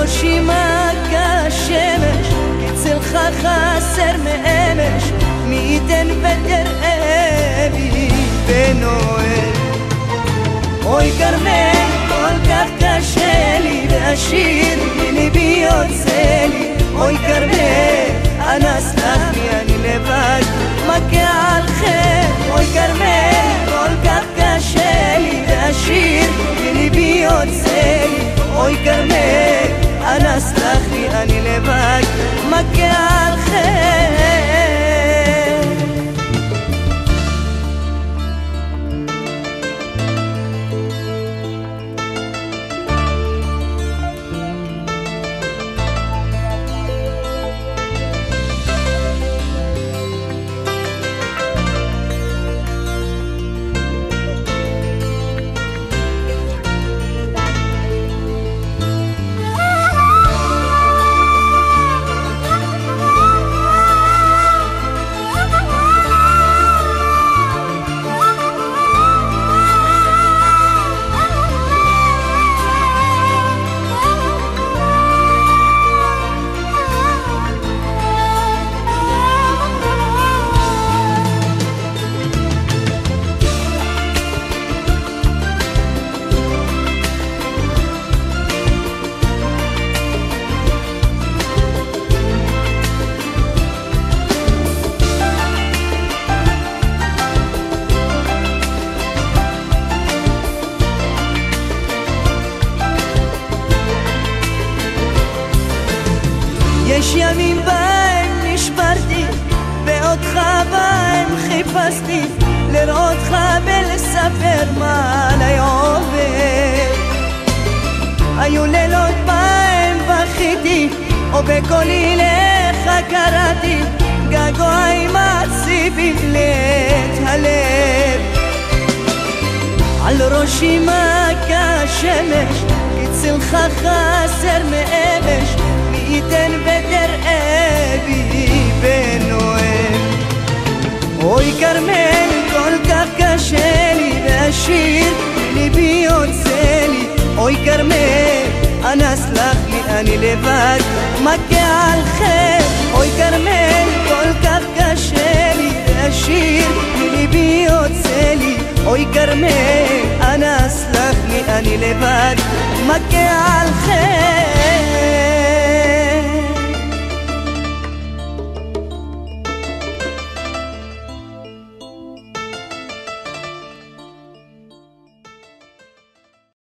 ראשי מכה שמש, קצלך חסר מאמש, מי ייתן ותראה בי בנועל. אוי כרמל, כל כך קשה לי, והשיר מליבי יוצא לי. אוי כרמל, אנא סלח לי, אני לבד מכה על חטא. אוי כרמל, כל כך קשה לי, והשיר מליבי יוצא לי. אוי כרמל, אנא סלח לי, אני לבד מכה על חטא. יש ימים בהם נשברתי, ואותך בהם חיפשתי, לראותך ולספר מה עליי עובר. היו לילות בהם בכיתי, או בקולי לך קראתי, געגועים מעציבים את הלב. על ראשי מכה שמש, קצלך חסר מאמש, מי ייתן ותראה בי בנועל. אוי כרמל, כל כך קשה לי, והשיר מליבי יוצא לי. אוי כרמל, אנא סלח לי, אני לבד מכה על חטא. אוי כרמל, כל כך קשה לי, והשיר מליבי יוצא לי. אוי כרמל, אנא סלח לי, אני לבד מכה על חטא.